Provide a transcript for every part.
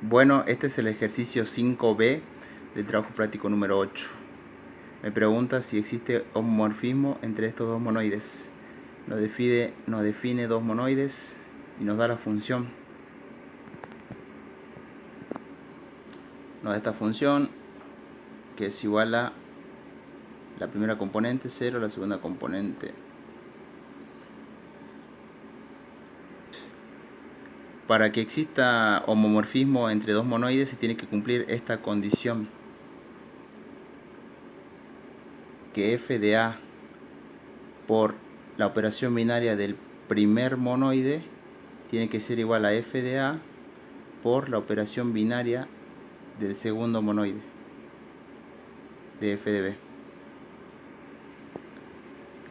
Bueno, este es el ejercicio 5B del trabajo práctico número 8. Me pregunta si existe homomorfismo entre estos dos monoides. Nos define dos monoides y nos da la función. Nos da esta función que es igual a la primera componente 0, la segunda componente. Para que exista homomorfismo entre dos monoides se tiene que cumplir esta condición, que f de a por la operación binaria del primer monoide tiene que ser igual a f de a por la operación binaria del segundo monoide de f de b.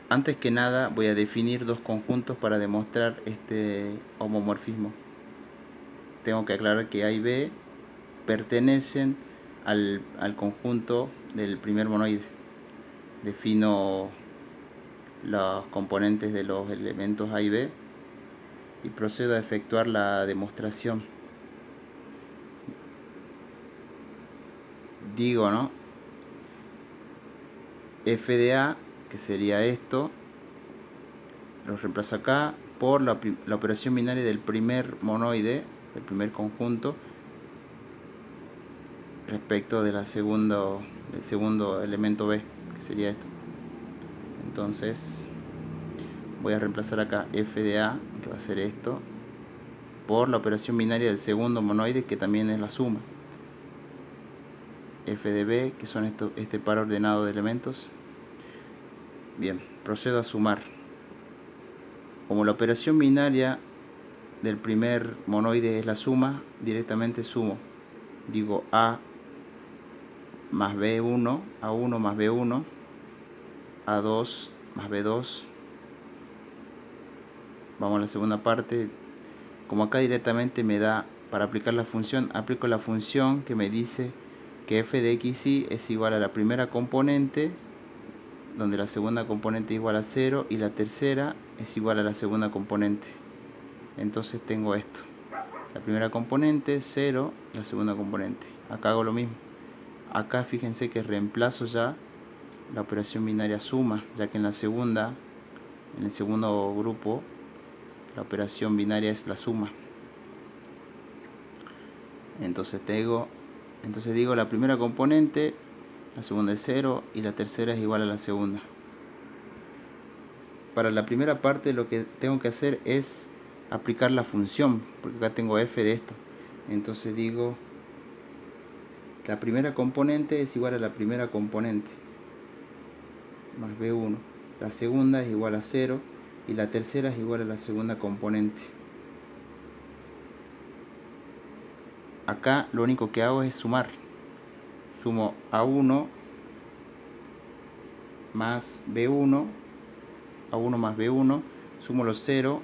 Antes que nada voy a definir dos conjuntos para demostrar este homomorfismo. Tengo que aclarar que A y B pertenecen al conjunto del primer monoide. Defino los componentes de los elementos A y B y procedo a efectuar la demostración. Digo, ¿no? F de A, que sería esto, lo reemplazo acá por la operación binaria del primer monoide, del primer conjunto, respecto de del segundo elemento B, que sería esto. Entonces voy a reemplazar acá f de a, que va a ser esto, por la operación binaria del segundo monoide, que también es la suma. F de b, que son este par ordenado de elementos. Bien, procedo a sumar. Como la operación binaria del primer monoide es la suma, directamente sumo. Digo a más b1, a1 más b1, a2 más b2. Vamos a la segunda parte. Como acá directamente me da, para aplicar la función, aplico la función que me dice que f de xy es igual a la primera componente, donde la segunda componente es igual a 0 y la tercera es igual a la segunda componente. Entonces tengo esto: la primera componente, 0, la segunda componente. Acá hago lo mismo. Acá fíjense que reemplazo ya la operación binaria suma, ya que en el segundo grupo, la operación binaria es la suma. Entonces digo la primera componente, la segunda es 0 y la tercera es igual a la segunda. Para la primera parte lo que tengo que hacer es aplicar la función, porque acá tengo f de esto. Entonces digo, la primera componente es igual a la primera componente, más b1. La segunda es igual a 0 y la tercera es igual a la segunda componente. Acá lo único que hago es sumar. Sumo a1 más b1, a1 más b1, sumo los 0,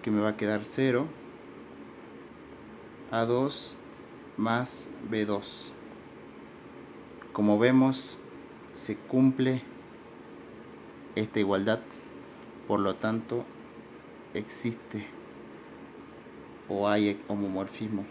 que me va a quedar 0, a2 más b2. Como vemos, se cumple esta igualdad, por lo tanto existe o hay homomorfismo.